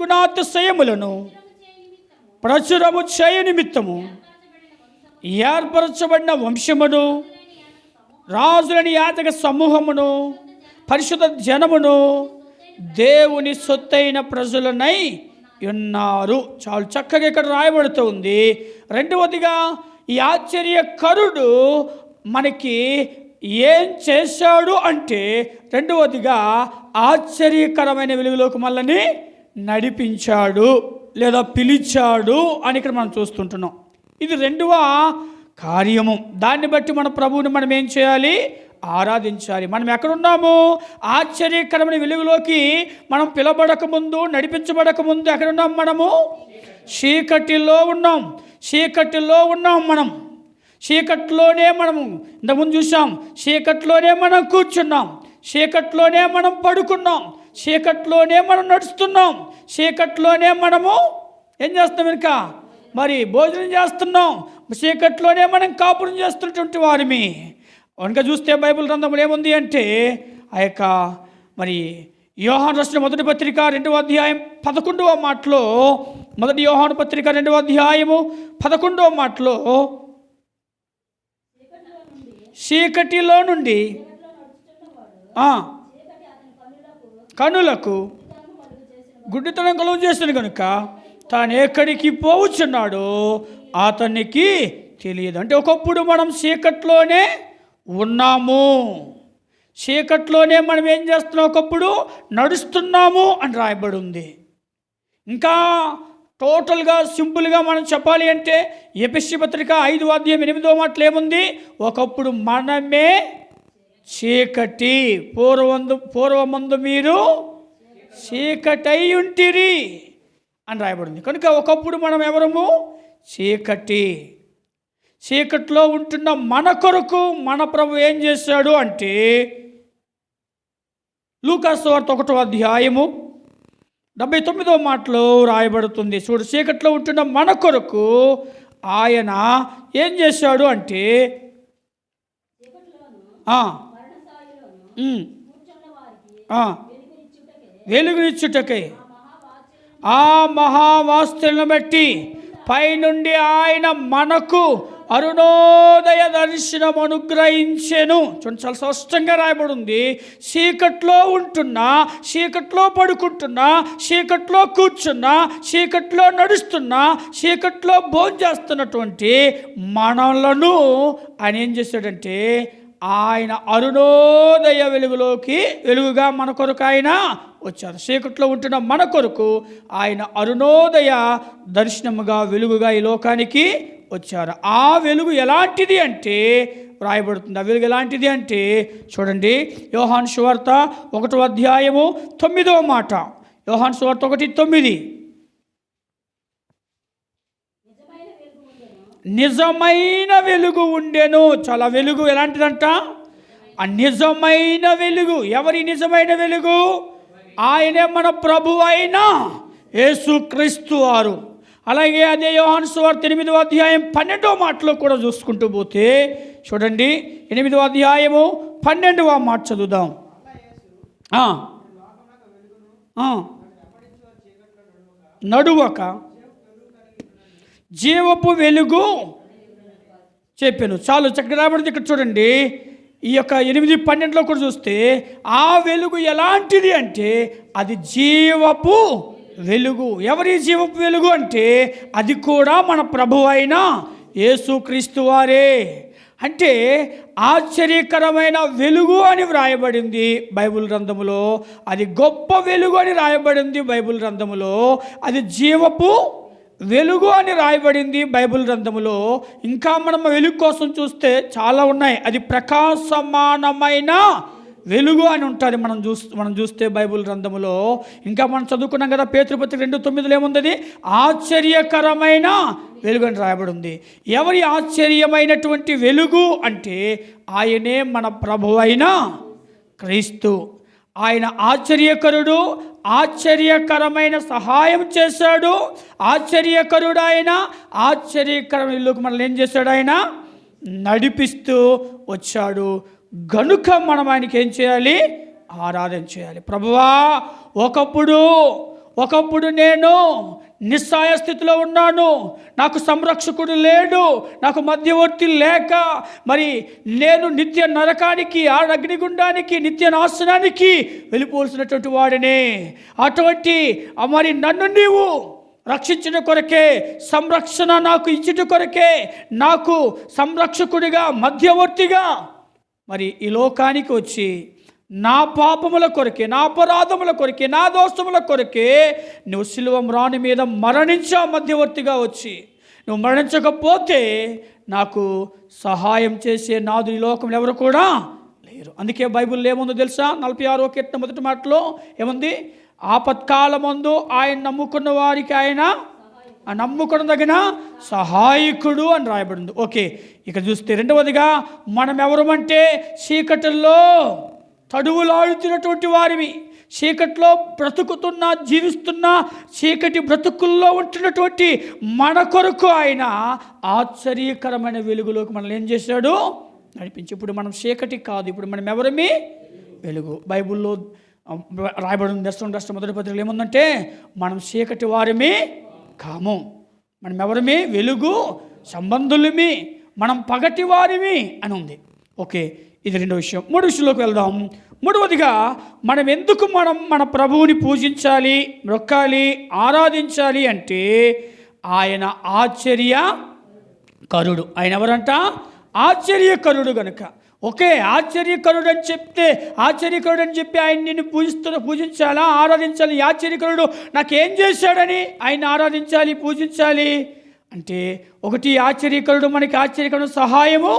దేవునాతిశయములను ప్రచురము చేయ నిమిత్తము ఏర్పరచబడిన వంశమును, రాజులని యాతక సమూహమును, పరిశుద్ధ జనమును, దేవుని సొత్తైన ప్రజలనై ఉన్నారు. చాలా చక్కగా ఇక్కడ రాయబడుతూ ఉంది. రెండవదిగా ఈ ఆశ్చర్యకరుడు మనకి ఏం చేశాడు అంటే, రెండవదిగా ఆశ్చర్యకరమైన వెలుగులోకి మనల్ని నడిపించాడు లేదా పిలిచాడు అని ఇక్కడ మనం చూస్తుంటున్నాం. ఇది రెండవ కార్యము. దాన్ని బట్టి మన ప్రభువుని మనం ఏం చేయాలి? ఆరాధించాలి. మనం ఎక్కడున్నాము? ఆశ్చర్యకరమైన వెలుగులోకి మనం పిలబడక ముందు, నడిపించబడక ముందు ఎక్కడున్నాం? మనము చీకటిలో ఉన్నాం. చీకటిలో ఉన్నాం. మనం చీకట్లోనే మనము ఇంతకుముందు చూసాం. చీకట్లోనే మనం కూర్చున్నాం, చీకట్లోనే మనం పడుకున్నాం, చీకట్లోనే మనం నడుస్తున్నాం, చీకట్లోనే మనము ఏం చేస్తున్నాం? ఇంకా మరి భోజనం చేస్తున్నాం, చీకట్లోనే మనం కాపురం చేస్తున్నటువంటి వారిమి. కనుక చూస్తే బైబిల్ గ్రంథంలో ఏముంది అంటే, ఆ యొక్క మరి యోహాను రాసిన మొదటి పత్రిక 2వ అధ్యాయం 11వ మాటలో, మొదటి యోహాను పత్రిక 2వ అధ్యాయము 11వ మాటలో, చీకటిలో నుండి కనులకు గుడ్డితనం కలుగు చేసిన కనుక తాను ఎక్కడికి పోవచ్చున్నాడో అతనికి తెలియదు. అంటే ఒకప్పుడు మనం చీకట్లోనే ఉన్నాము, చీకట్లోనే మనం ఏం చేస్తున్నాం? ఒకప్పుడు నడుస్తున్నాము అని రాయబడి ఉంది. ఇంకా టోటల్గా సింపుల్గా మనం చెప్పాలి అంటే, ఎఫెసీ పత్రిక 5వ అధ్యాయం 8వ మాటలు ఏముంది? ఒకప్పుడు మనమే చీకటి, పూర్వమందు మీరు చీకటై ఉంటిరి అని రాయబడింది. కనుక ఒకప్పుడు మనం ఎవరము? చీకటి. చీకట్లో ఉంటున్న మన కొరకు మన ప్రభు ఏం చేశాడు అంటే, లూకాసు సువార్త 1వ అధ్యాయము 79వ మాటలో రాయబడుతుంది. చూడు, చీకట్లో ఉంటున్న మన కొరకు ఆయన ఏం చేశాడు అంటే, వెలుగునిచ్చుటకై ఆ మహావాస్తులను బట్టి పైనుండి ఆయన మనకు అరుణోదయ దర్శనం అనుగ్రహించెను. చూడండి, చాలా స్పష్టంగా రాయబడి ఉంది. చీకట్లో ఉంటున్నా, చీకట్లో పడుకుంటున్నా, చీకట్లో కూర్చున్నా, చీకట్లో నడుస్తున్నా, చీకట్లో భోజనం చేస్తున్నటువంటి మనలను ఆయన ఏం చేశాడంటే, ఆయన అరుణోదయ వెలుగుగా మన కొరకు ఆయన వచ్చారు. చీకట్లో ఉంటున్న మన కొరకు ఆయన అరుణోదయ దర్శనముగా, వెలుగుగా ఈ లోకానికి వచ్చారు. ఆ వెలుగు ఎలాంటిది అంటే వ్రాయబడుతుంది. ఆ వెలుగు ఎలాంటిది అంటే చూడండి, యోహాను సువార్త 1వ అధ్యాయము 9వ మాట. యోహాను సువార్త 1:9. నిజమైన వెలుగు ఉండెను. చాలా వెలుగు ఎలాంటిదంట? ఆ నిజమైన వెలుగు. ఎవరి నిజమైన వెలుగు? ఆయనే మన ప్రభు అయిన యేసుక్రీస్తు వారు. అలాగే అదే యోహాను సువార్త 8వ అధ్యాయం 12వ మాటలో కూడా చూసుకుంటూ పోతే చూడండి, 8వ అధ్యాయము 12వ మాట చదువుదాం. నడువక జీవపు వెలుగు చెప్పాను. చాలు చక్కగా రాబడింది. ఇక్కడ చూడండి, ఈ యొక్క 8:12లో కూడా చూస్తే ఆ వెలుగు ఎలాంటిది అంటే అది జీవపు వెలుగు. ఎవరి జీవపు వెలుగు అంటే అది కూడా మన ప్రభు అయిన యేసుక్రీస్తు వారే. అంటే ఆశ్చర్యకరమైన వెలుగు అని వ్రాయబడింది బైబిల్ గ్రంథములో. అది గొప్ప వెలుగు అని రాయబడింది బైబిల్ గ్రంథములో. అది జీవపు వెలుగు అని రాయబడింది బైబిల్ గ్రంథములో. ఇంకా మనం వెలుగు కోసం చూస్తే చాలా ఉన్నాయి. అది ప్రకాశమానమైన వెలుగు అని ఉంటుంది మనం చూస్తే బైబిల్ గ్రంథములో. ఇంకా మనం చదువుకున్నాం కదా, పేతురుపత్రిక 2:9 ఏముంది? ఆశ్చర్యకరమైన వెలుగు అని రాయబడి ఉంది. ఎవరి ఆశ్చర్యమైనటువంటి వెలుగు అంటే ఆయనే మన ప్రభు అయిన క్రీస్తు. ఆయన ఆశ్చర్యకరుడు, ఆశ్చర్యకరమైన సహాయం చేశాడు. ఆశ్చర్యకరుడు ఆయన. ఆశ్చర్యకరమైన వెలుగు మనల్ని ఏం చేశాడు? ఆయన నడిపిస్తూ వచ్చాడు. గనుక మనం ఆయనకి ఏం చేయాలి? ఆరాధన చేయాలి. ప్రభువా, ఒకప్పుడు ఒకప్పుడు నేను నిస్సాయ స్థితిలో ఉన్నాను, నాకు సంరక్షకుడు లేడు, నాకు మధ్యవర్తి లేక మరి నేను నిత్య నరకానికి, ఆ అగ్నిగుండానికి, నిత్య నాశనానికి వెళ్ళిపోవలసినటువంటి వాడిని. అటువంటి మరి నన్ను నీవు రక్షించిన కొరకే, సంరక్షణ నాకు ఇచ్చిన కొరకే, నాకు సంరక్షకుడిగా, మధ్యవర్తిగా మరి ఈ లోకానికి వచ్చి నా పాపముల కొరకే, నా అపరాధముల కొరకే, నా దోషముల కొరకే నువ్వు శిలువ మ్రాణి మీద మరణించావు. మధ్యవర్తిగా వచ్చి నువ్వు మరణించకపోతే నాకు సహాయం చేసే నాదు ఈ లోకంలో ఎవరు కూడా లేరు. అందుకే బైబిల్లో ఏముందో తెలుసా? 46వ కీర్తన మొదటి మాటలో ఏముంది? ఆపత్కాలమందు ఆయన నమ్ముకున్న వారికి ఆయన నమ్ముకున్నదగిన సహాయకుడు అని రాయబడింది. ఓకే, ఇక చూస్తే రెండవదిగా మనం ఎవరమంటే చీకటిలో తడువులాడుతున్నటువంటి వారివి, చీకటిలో బ్రతుకుతున్న, జీవిస్తున్న, చీకటి బ్రతుకుల్లో ఉంటున్నటువంటి మన కొరకు ఆయన ఆశ్చర్యకరమైన వెలుగులోకి మనల్ని ఏం చేశాడు? నడిపించి. ఇప్పుడు మనం చీకటి కాదు, ఇప్పుడు మనం ఎవరమే? వెలుగు. బైబిల్లో రాయబడిన దర్శనం మొదటి పత్రికలు ఏముందంటే మనం చీకటి వారమే కాము, మనం ఎవరమే? వెలుగు సంబంధులమి, మనం పగటి వారిమి అని ఉంది. ఓకే, ఇది రెండో విషయం. మూడో విషయంలోకి వెళ్దాం. మూడవదిగా మనం ఎందుకు మన ప్రభువుని పూజించాలి, మొక్కాలి, ఆరాధించాలి అంటే ఆయన ఆశ్చర్యకరుడు. ఆయన ఎవరంట? ఆశ్చర్యకరుడు గనుక. ఓకే, ఆశ్చర్యకరుడు అని చెప్తే, ఆశ్చర్యకరుడు అని చెప్పి ఆయన నిన్ను పూజించాలా, ఆరాధించాలి. ఆశ్చర్యకరుడు నాకేం చేశాడని ఆయన ఆరాధించాలి, పూజించాలి అంటే, ఒకటి, ఆశ్చర్యకరుడు మనకి ఆశ్చర్యకరుడు సహాయము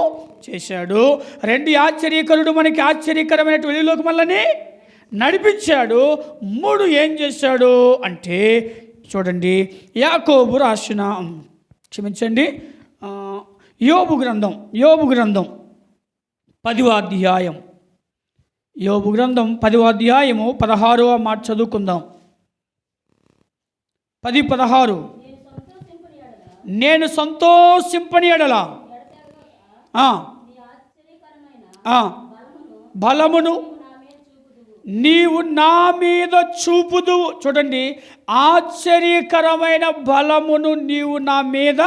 చేశాడు. రెండు, ఆశ్చర్యకరుడు మనకి ఆశ్చర్యకరమైన వెలుగులోకి మనల్ని నడిపించాడు. మూడు, ఏం చేశాడు అంటే చూడండి, యాకోబు రాసిన యోబు గ్రంథం 10వ అధ్యాయం, యోబు గ్రంథం 10వ అధ్యాయము 16వ మాట చదువుకుందాం. 10:16 నేను సంతోషింపని ఎడల బలమును నీవు నా మీద చూపుదు. చూడండి, ఆశ్చర్యకరమైన బలమును నీవు నా మీద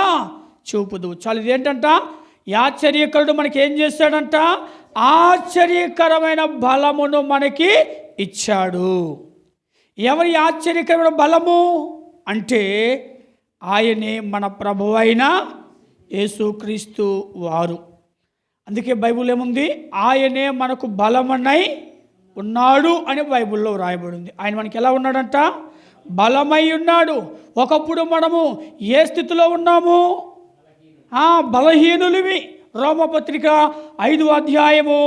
చూపుదు. చాలు, ఇదేంటంట? ఆశ్చర్యకరుడు మనకి ఏం చేశాడంట? ఆశ్చర్యకరమైన బలమును మనకి ఇచ్చాడు. ఎవరి ఆశ్చర్యకరమైన బలము అంటే ఆయనే మన ప్రభువైన యేసుక్రీస్తు వారు. అందుకే బైబిల్ ఏముంది? ఆయనే మనకు బలమనై ఉన్నాడు అని బైబిల్లో రాయబడింది. ఆయన మనకి ఎలా ఉన్నాడంట? బలమై ఉన్నాడు. ఒకప్పుడు మనము ఏ స్థితిలో ఉన్నాము? బలహీనులవి. రోమపత్రిక 5వ అధ్యాయము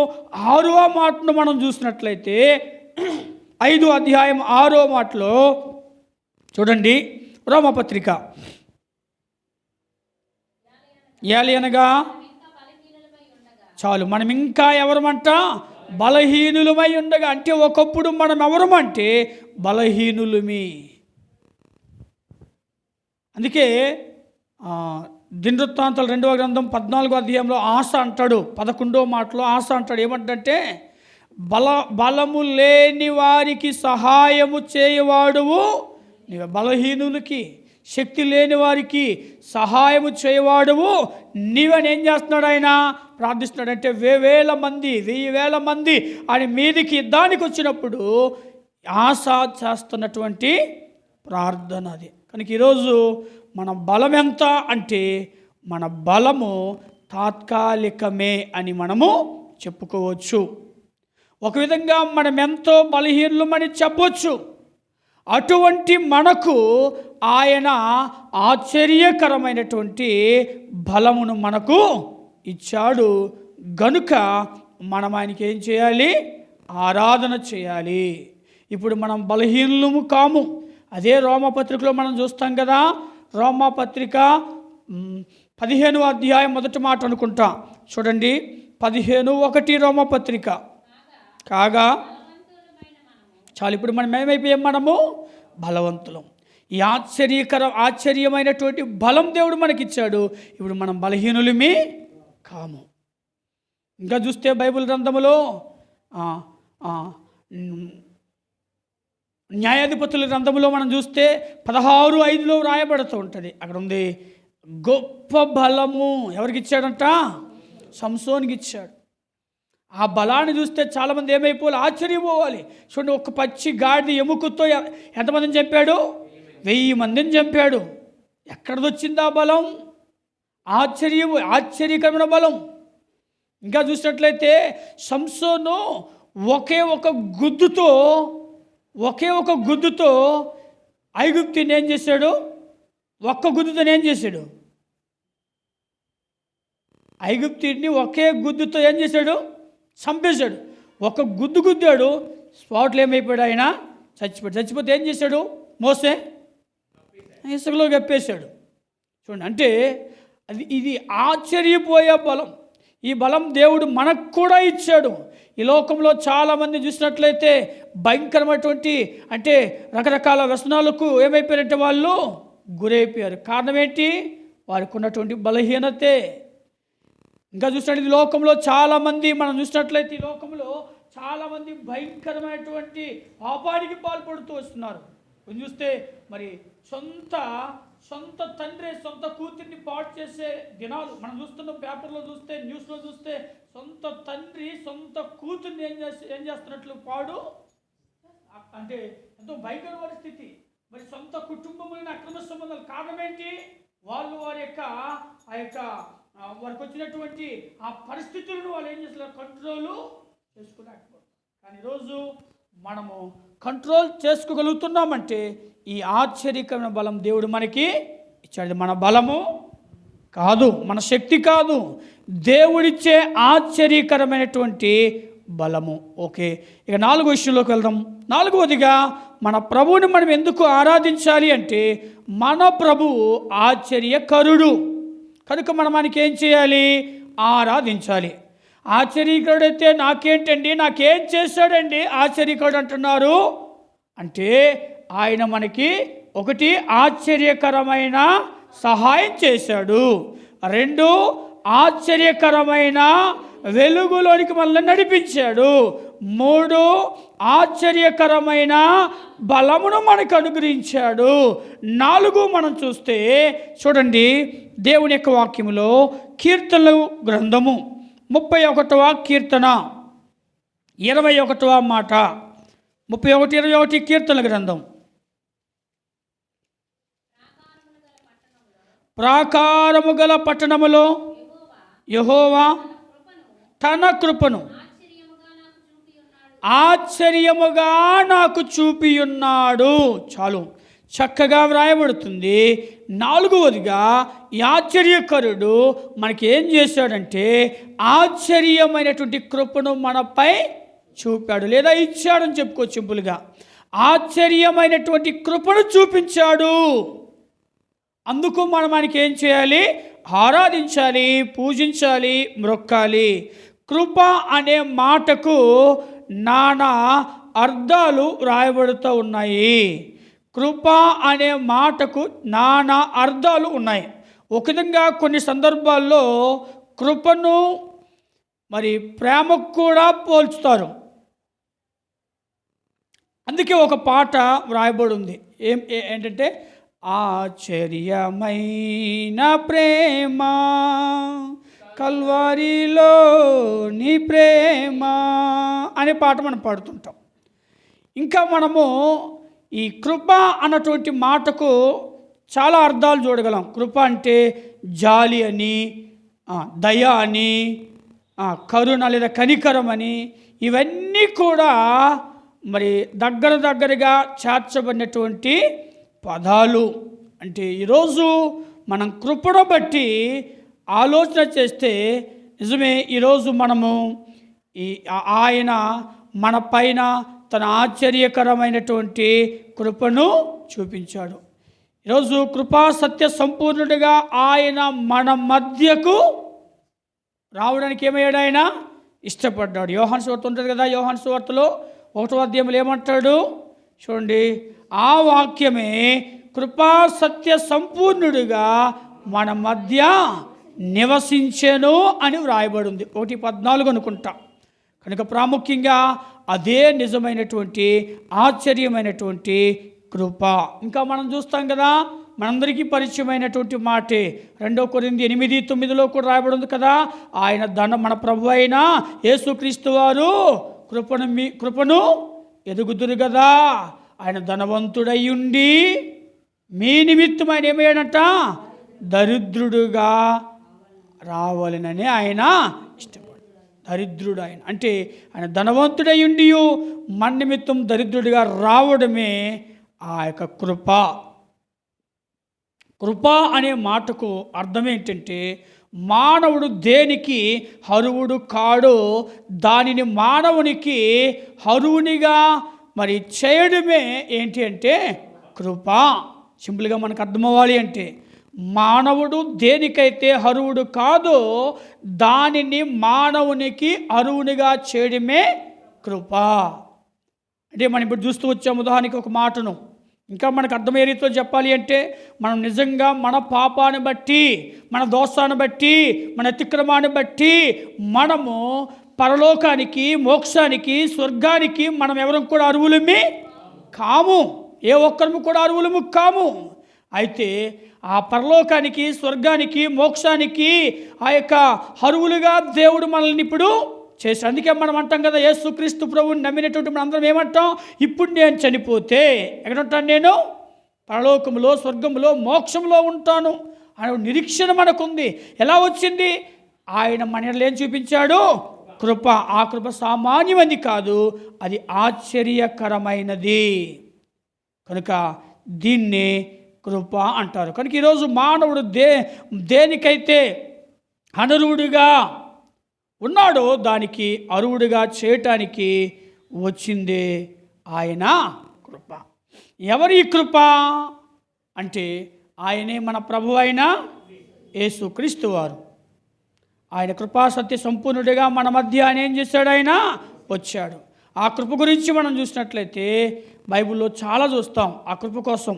6వ మాటను మనం చూసినట్లయితే 5వ అధ్యాయం 6వ మాటలో చూడండి, రోమపత్రిక అనగా చాలు, మనం ఇంకా ఎవరమంట? బలహీనులమై ఉండగా. అంటే ఒకప్పుడు మనం ఎవరమంటే బలహీనులమి. అందుకే దినవృత్తాంతాలు 2వ గ్రంథం 14వ అధ్యాయంలో ఆశ అంటాడు, 11వ మాటలో ఆశ అంటాడు. ఏమంటే బలము లేని వారికి సహాయము చేయవాడువు నీవే. బలహీనులకి, శక్తి లేని వారికి సహాయము చేయవాడువు నీవని ఏం చేస్తున్నాడు? ఆయన ప్రార్థిస్తున్నాడంటే 1000 మంది ఆయన మీదికి యుద్ధానికి వచ్చినప్పుడు ఆశ చేస్తున్నటువంటి ప్రార్థన అది. కనుక ఈరోజు మన బలం ఎంత అంటే మన బలము తాత్కాలికమే అని మనము చెప్పుకోవచ్చు. ఒక విధంగా మనం ఎంతో బలహీనులమని చెప్పవచ్చు. అటువంటి మనకు ఆయన ఆశ్చర్యకరమైనటువంటి బలమును మనకు ఇచ్చాడు గనుక మనం ఆయనకి ఏం చేయాలి? ఆరాధన చేయాలి. ఇప్పుడు మనం బలహీనులము కాము. అదే రోమపత్రికలో మనం చూస్తాం కదా, రోమపత్రిక 15వ అధ్యాయం మొదటి మాట అనుకుంటా. చూడండి, 15:1 రోమపత్రిక. కాగా చాలు, ఇప్పుడు మనం ఏమైపోయాం? మనము బలవంతులం. ఈ ఆశ్చర్యమైనటువంటి బలం దేవుడు మనకిచ్చాడు. ఇప్పుడు మనం బలహీనులమే కాము. ఇంకా చూస్తే బైబిల్ గ్రంథములో న్యాయాధిపతుల గ్రంథంలో మనం చూస్తే 16:5 రాయబడుతూ ఉంటుంది. అక్కడ ఉంది, గొప్ప బలము ఎవరికి ఇచ్చాడంట? సంసోనికి ఇచ్చాడు. ఆ బలాన్ని చూస్తే చాలామంది ఏమైపోవాలి, ఆశ్చర్యపోవాలి. చూడండి, ఒక పచ్చి గాడిద ఎముకతో ఎంతమందిని చంపాడు? 1000 మందిని చంపాడు. ఎక్కడిదొచ్చింది ఆ బలం? ఆశ్చర్యకరమైన బలం. ఇంకా చూసినట్లయితే సంసోను ఒకే ఒక గుద్దుతో ఐగుప్తుని ఏం చేశాడు? ఒక్క గుద్దుతో ఏం చేశాడు? ఐగుప్తుని ఒకే గుద్దుతో ఏం చేశాడు? చంపేశాడు. ఒక గుద్దాడు, స్పాట్లో ఏమైపోయాడు? ఆయన చచ్చిపోతే ఏం చేశాడు? మోసే ఇసుకలో గప్పేశాడు. చూడండి, అంటే ఇది ఆశ్చర్యపోయే బలం. ఈ బలం దేవుడు మనకు కూడా ఇచ్చాడు. ఈ లోకంలో చాలామంది చూసినట్లయితే భయంకరమైనటువంటి, అంటే రకరకాల వ్యసనాలకు ఏమైపోయారంటే వాళ్ళు గురైపోయారు. కారణం ఏంటి? వారికి ఉన్నటువంటి బలహీనతే. ఇంకా చూసినట్టు ఈ లోకంలో చాలామంది మనం చూసినట్లయితే ఈ లోకంలో చాలామంది భయంకరమైనటువంటి పాపానికి పాల్పడుతూ వస్తున్నారు. కొంచెం చూస్తే మరి సొంత తండ్రి సొంత కూతుర్ని పాడు చేసే దినాలు మనం చూస్తున్నాం. పేపర్లో చూస్తే, న్యూస్లో చూస్తే సొంత తండ్రి సొంత కూతుర్ని ఏం చేస్తున్నట్లు పాడు, అంటే ఎంతో భయంకరమైన స్థితి. మరి సొంత కుటుంబంలోని అక్రమ సంబంధాలు. కారణం ఏంటి? వాళ్ళు వారికి వచ్చినటువంటి ఆ పరిస్థితులను వాళ్ళు ఏం చేస్తున్నారు? కంట్రోల్ చేసుకోలేకపోతారు. కానీ ఈరోజు మనము కంట్రోల్ చేసుకోగలుగుతున్నామంటే ఈ ఆశ్చర్యకరమైన బలం దేవుడు మనకి ఇచ్చాడు. మన బలము కాదు, మన శక్తి కాదు, దేవుడిచ్చే ఆశ్చర్యకరమైనటువంటి బలము. ఓకే, ఇక 4వ విషయంలోకి వెళ్దాం. 4వదిగా మన ప్రభువుని మనం ఎందుకు ఆరాధించాలి అంటే మన ప్రభువు ఆశ్చర్యకరుడు కనుక మనం మనకి ఏం చేయాలి? ఆరాధించాలి. ఆశ్చర్యకరుడైతే నాకేంటండి, నాకేం చేశాడండి ఆశ్చర్యకరుడు అంటున్నారు అంటే ఆయన మనకి ఒకటి ఆశ్చర్యకరమైన సహాయం చేశాడు, 2 ఆశ్చర్యకరమైన వెలుగులోనికి మనల్ని నడిపించాడు, 3 ఆశ్చర్యకరమైన బలమును మనకు అనుగ్రహించాడు, 4 మనం చూస్తే చూడండి దేవుని యొక్క వాక్యములో కీర్తనల గ్రంథము 31వ కీర్తన 21వ మాట, 31:21 కీర్తనల గ్రంథం. ప్రాకారము గల పట్టణములో యెహోవా తన కృపను ఆశ్చర్యముగా నాకు చూపియున్నాడు. చాలు చక్కగా వ్రాయబడుతుంది. 4వదిగా ఈ ఆశ్చర్యకరుడు మనకి ఏం చేశాడంటే ఆశ్చర్యమైనటువంటి కృపను మనపై చూపాడు, లేదా ఇచ్చాడని చెప్పుకోవచ్చు సింపుల్గా. ఆశ్చర్యమైనటువంటి కృపను చూపించాడు. అందుకు మనం మనకి ఏం చేయాలి? ఆరాధించాలి, పూజించాలి, మ్రొక్కాలి. కృప అనే మాటకు నానా అర్థాలు రాయబడుతూ ఉన్నాయి. కృప అనే మాటకు నానా అర్థాలు ఉన్నాయి. ఒక విధంగా కొన్ని సందర్భాల్లో కృపను మరి ప్రేమకు కూడా పోల్చుతారు. అందుకే ఒక పాట వ్రాయబడి ఉంది. ఏంటంటే ఆశ్చర్యమైన ప్రేమ కల్వారిలో నీ ప్రేమ అనే పాట మనం పాడుతుంటాం. ఇంకా మనము ఈ కృప అన్నటువంటి మాటకు చాలా అర్థాలు చూడగలం. కృప అంటే జాలి అని, దయ అని, కరుణ లేదా కనికరం అని, ఇవన్నీ కూడా మరి దగ్గరగా చేర్చబడినటువంటి పదాలు. అంటే ఈరోజు మనం కృపను బట్టి ఆలోచన చేస్తే నిజమే, ఈరోజు మనము ఆయన మన పైన తన ఆశ్చర్యకరమైనటువంటి కృపను చూపించాడు. ఈరోజు కృపా సత్య సంపూర్ణుడిగా ఆయన మన మధ్యకు రావడానికి ఏమయ్యాడు? ఆయన ఇష్టపడ్డాడు. యోహాను సువార్త ఉంటుంది కదా, యోహాను సువార్తలో 1వ అధ్యాయంలో ఏమంటాడు చూడండి, ఆ వాక్యమే కృపా సత్య సంపూర్ణుడిగా మన మధ్య నివసించెను అని వ్రాయబడి ఉంది. 1:14 అనుకుంటా. కనుక ప్రాముఖ్యంగా అదే నిజమైనటువంటి ఆశ్చర్యమైనటువంటి కృప. ఇంకా మనం చూస్తాం కదా, మనందరికీ పరిచయమైనటువంటి మాటే 2 కొరింథీ 8:9 కూడా రాయబడి ఉంది కదా, మన ప్రభు అయిన యేసుక్రీస్తు వారు కృపను ఎదుగుదురు కదా, ఆయన ధనవంతుడయ్యుండి మీ నిమిత్తం ఆయన ఏమయ్యాడంట, దరిద్రుడుగా రావాలనని ఆయన ఇష్టపడు. దరిద్రుడు ఆయన అంటే ఆయన ధనవంతుడయ్యుండి మన నిమిత్తం దరిద్రుడిగా రావడమే ఆ యొక్క కృప. కృప అనే మాటకు అర్థం ఏంటంటే, మానవుడు దేనికి అర్హుడు కాడో దానిని మానవునికి అర్హునిగా మరి చేయడమే ఏంటి అంటే కృప. సింపుల్గా మనకు అర్థమవ్వాలి అంటే, మానవుడు దేనికైతే అర్హుడు కాదో దానిని మానవునికి అర్హునిగా చేయడమే కృప. అంటే మనం ఇప్పుడు చూస్తూ వచ్చాము ఉదాహరణకి ఒక మాటను. ఇంకా మనకు అర్థమయ్యే రీతిలో చెప్పాలి అంటే, మనం నిజంగా మన పాపాన్ని బట్టి, మన దోషాన్ని బట్టి, మన అతిక్రమాన్ని బట్టి మనము పరలోకానికి, మోక్షానికి, స్వర్గానికి మనం ఎవరం కూడా అర్హులమే కాము. ఏ ఒక్కరము కూడా అర్హులము కాము. అయితే ఆ పరలోకానికి, స్వర్గానికి, మోక్షానికి ఆ యొక్క అర్హులుగా దేవుడు మనల్ని ఇప్పుడు చేశాడు. అందుకే మనం అంటాం కదా, యేసుక్రీస్తు ప్రభువుని నమ్మినటువంటి మనం అందరం ఏమంటాం, ఇప్పుడు నేను చనిపోతే ఎక్కడ ఉంటాను, నేను పరలోకములో, స్వర్గంలో, మోక్షంలో ఉంటాను అనే నిరీక్షణ మనకుంది. ఎలా వచ్చింది? ఆయన మనలో ఏం చూపించాడు? కృప. ఆ కృప సామాన్యమైనది కాదు, అది ఆశ్చర్యకరమైనది. కనుక దీన్ని కృప అంటారు. కనుక ఈరోజు మానవుడు దేనికైతే అనర్హుడిగా ఉన్నాడో దానికి అర్హుడిగా చేయటానికి వచ్చిందే ఆయన కృప. ఎవరి కృప అంటే ఆయనే మన ప్రభు అయిన యేసుక్రీస్తు వారు. ఆయన కృపా సత్య సంపూర్ణుడిగా మన మధ్య ఆయన ఏం చేశాడు? ఆయన వచ్చాడు. ఆ కృప గురించి మనం చూసినట్లయితే బైబిల్లో చాలా చూస్తాం. ఆ కృప కోసం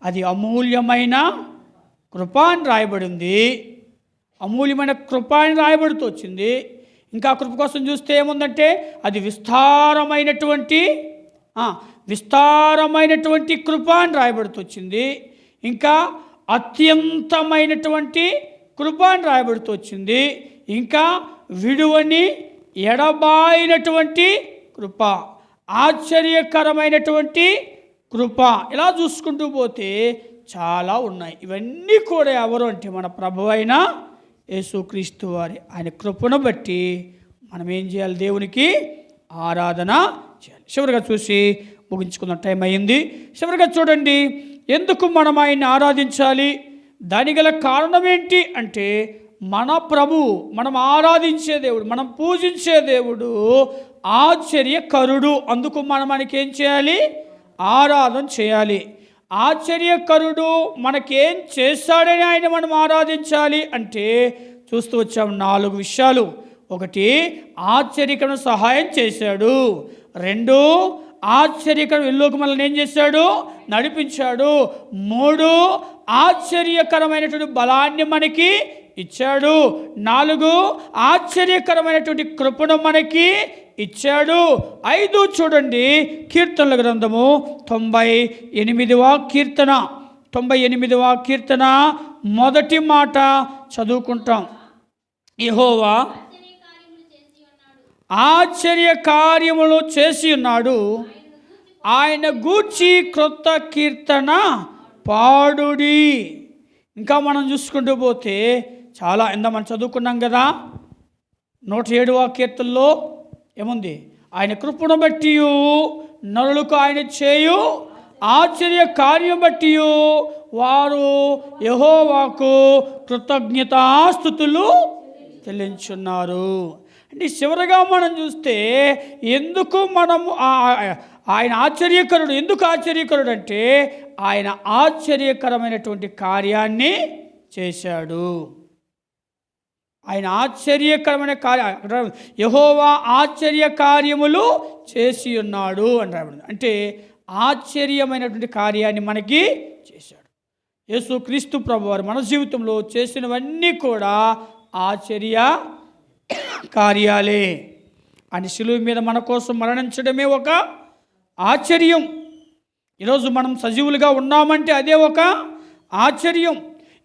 అది అమూల్యమైన కృప అని రాయబడింది. అమూల్యమైన కృప అని రాయబడుతూ వచ్చింది. ఇంకా కృప కోసం చూస్తే ఏముందంటే, అది విస్తారమైనటువంటి కృప అని రాయబడుతూ వచ్చింది. ఇంకా అత్యంతమైనటువంటి కృప అని రాయబడుతూ వచ్చింది. ఇంకా విడువని ఎడబాయినటువంటి కృప, ఆశ్చర్యకరమైనటువంటి కృప. ఇలా చూసుకుంటూ పోతే చాలా ఉన్నాయి. ఇవన్నీ కూడా ఎవరు అంటే మన ప్రభు అయిన యేసుక్రీస్తు వారి. ఆయన కృపను బట్టి మనం ఏం చేయాలి? దేవునికి ఆరాధన చేయాలి. చివరిగా చూసి ముగించుకున్న టైం అయింది. చివరిగా చూడండి, ఎందుకు మనం ఆయన్ని ఆరాధించాలి? దానికి గల కారణం ఏంటి అంటే, మన ప్రభు, మనం ఆరాధించే దేవుడు, మనం పూజించే దేవుడు ఆశ్చర్యకరుడు. అందుకు మనకేం చేయాలి? ఆరాధన చేయాలి. ఆశ్చర్యకరుడు మనకేం చేశాడని ఆయన మనం ఆరాధించాలి అంటే చూస్తూ వచ్చాము 4 విషయాలు. 1, ఆశ్చర్యకరమైన సహాయం చేశాడు. 2, ఆశ్చర్యకరం ఇల్లుకు మనల్ని ఏం చేశాడు? నడిపించాడు. 3, ఆశ్చర్యకరమైనటువంటి బలాన్ని మనకి ఇచ్చాడు. 4, ఆశ్చర్యకరమైనటువంటి కృపను మనకి ఇచ్చాడు. 5 చూడండి, కీర్తనల గ్రంథము 98వ కీర్తన మొదటి మాట చదువుకుంటాం. యెహోవా ఆశ్చర్య కార్యములు చేసి ఉన్నాడు, ఆయన గూర్చి క్రొత్త కీర్తన పాడుడి. ఇంకా మనం చూసుకుంటూ పోతే చాలా మనం చదువుకున్నాం కదా, 107వ కీర్తనలో ఏముంది? ఆయన కృపను బట్టి నరులకు ఆయన చేయు ఆశ్చర్య కార్యం బట్టి వారు యెహోవాకు కృతజ్ఞతాస్తుతులు చెల్లించున్నారు. అంటే చివరిగా మనం చూస్తే ఎందుకు మనము ఆయన ఆశ్చర్యకరుడు, ఎందుకు ఆశ్చర్యకరుడు అంటే ఆయన ఆశ్చర్యకరమైనటువంటి కార్యాన్ని చేశాడు. ఆయన ఆశ్చర్యకరమైన యెహోవా ఆశ్చర్య కార్యములు చేసి ఉన్నాడు అని రాబడింది. అంటే ఆశ్చర్యమైనటువంటి కార్యాన్ని మనకి చేశాడు. యేసుక్రీస్తు ప్రభువారు మన జీవితంలో చేసినవన్నీ కూడా ఆశ్చర్య కార్యాలే. ఆయన శిలువ మీద మన కోసం మరణించడమే ఒక ఆశ్చర్యం. ఈరోజు మనం సజీవులుగా ఉన్నామంటే అదే ఒక ఆశ్చర్యం.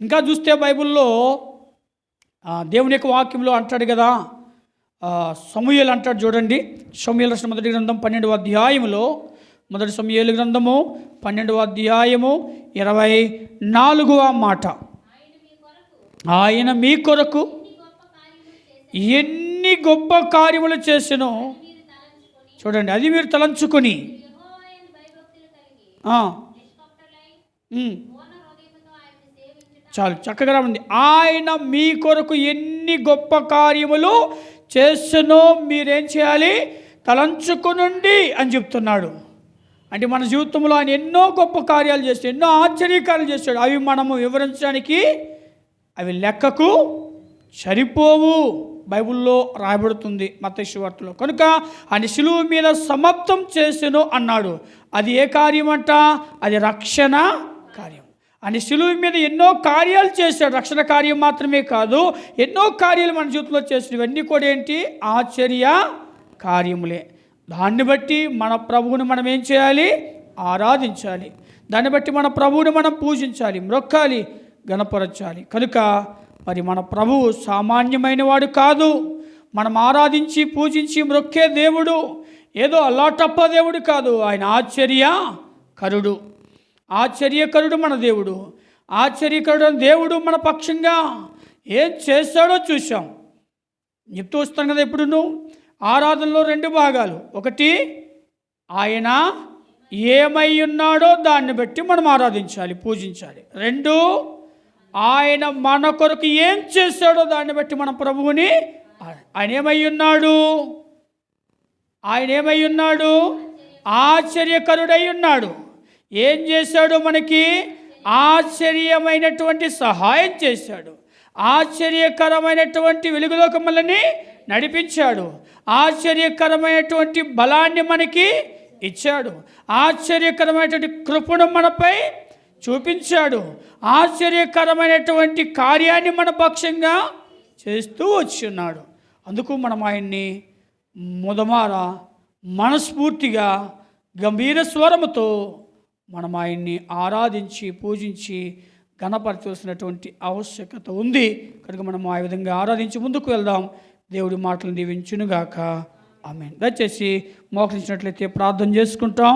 ఇంకా చూస్తే బైబిల్లో దేవుని యొక్క వాక్యంలో అంటాడు కదా, సమూయేలు అంటాడు చూడండి. సమూయేలు రాసిన మొదటి గ్రంథం 12వ అధ్యాయములో, మొదటి సమూయేలు గ్రంథము 12వ అధ్యాయము 24వ మాట, ఆయన మీ కొరకు ఎన్ని గొప్ప కార్యములు చేసెనో చూడండి, అది మీరు తలంచుకొని చాలు చక్కగా ఉంది. ఆయన మీ కొరకు ఎన్ని గొప్ప కార్యములు చేసెనో మీరేం చేయాలి, తలంచుకునుండి అని చెప్తున్నాడు. అంటే మన జీవితంలో ఆయన ఎన్నో గొప్ప కార్యాలు చేస్తాడు, ఎన్నో ఆశ్చర్యకార్యాలు చేస్తాడు. అవి మనము వివరించడానికి అవి లెక్కకు సరిపోవు. బైబిల్లో రాయబడుతుంది మత్తయి సువార్తలో. కనుక ఆయన శిలువ మీద సమాప్తం చేసెను అన్నాడు. అది ఏ కార్యం అంట? అది రక్షణ కార్యం. ఆయన శిలువ మీద ఎన్నో కార్యాలు చేశాడు. రక్షణ కార్యం మాత్రమే కాదు, ఎన్నో కార్యాలు మన జీవితంలో చేశాడు. ఇవన్నీ కూడా ఏంటి? ఆశ్చర్య కార్యములే. దాన్ని బట్టి మన ప్రభువుని మనం ఏం చేయాలి? ఆరాధించాలి. దాన్ని బట్టి మన ప్రభువుని మనం పూజించాలి, మ్రొక్కాలి, గణపరచాలి. కనుక మరి మన ప్రభువు సామాన్యమైన వాడు కాదు. మనం ఆరాధించి పూజించి మ్రొక్కే దేవుడు ఏదో అల్లాటప్ప దేవుడు కాదు. ఆయన ఆశ్చర్యకరుడు. ఆశ్చర్యకరుడు మన దేవుడు. ఆశ్చర్యకరుడు దేవుడు మన పక్షంగా ఏం చేస్తాడో చూసాం. చెప్తూ వస్తాం కదా ఎప్పుడును. ఆరాధనలో 2 భాగాలు. ఒకటి, ఆయన ఏమై ఉన్నాడో దాన్ని బట్టి మనం ఆరాధించాలి, పూజించాలి. 2, ఆయన మన కొరకు ఏం చేశాడో దాన్ని బట్టి మన ప్రభువుని ఆయన ఏమై ఉన్నాడు? ఆయన ఏమై ఉన్నాడు? ఆశ్చర్యకరుడై ఉన్నాడు. ఏం చేశాడు? మనకి ఆశ్చర్యమైనటువంటి సహాయం చేశాడు. ఆశ్చర్యకరమైనటువంటి వెలుగులోకి మనల్ని నడిపించాడు. ఆశ్చర్యకరమైనటువంటి బలాన్ని మనకి ఇచ్చాడు. ఆశ్చర్యకరమైనటువంటి కృపను మనపై చూపించాడు. ఆశ్చర్యకరమైనటువంటి కార్యాన్ని మన పక్షంగా చేస్తూ వచ్చున్నాడు. అందుకు మనం ఆయన్ని మొదమార మనస్ఫూర్తిగా గంభీర స్వరముతో మనం ఆయన్ని ఆరాధించి పూజించి ఘనపరచవలసినటువంటి ఆవశ్యకత ఉంది. కనుక మనం ఆ విధంగా ఆరాధించి ముందుకు వెళ్దాం. దేవుడి మాటలను దీవించునుగాక. ఆమేన్. దయచేసి మోకరించినట్లయితే ప్రార్థన చేసుకుంటాం.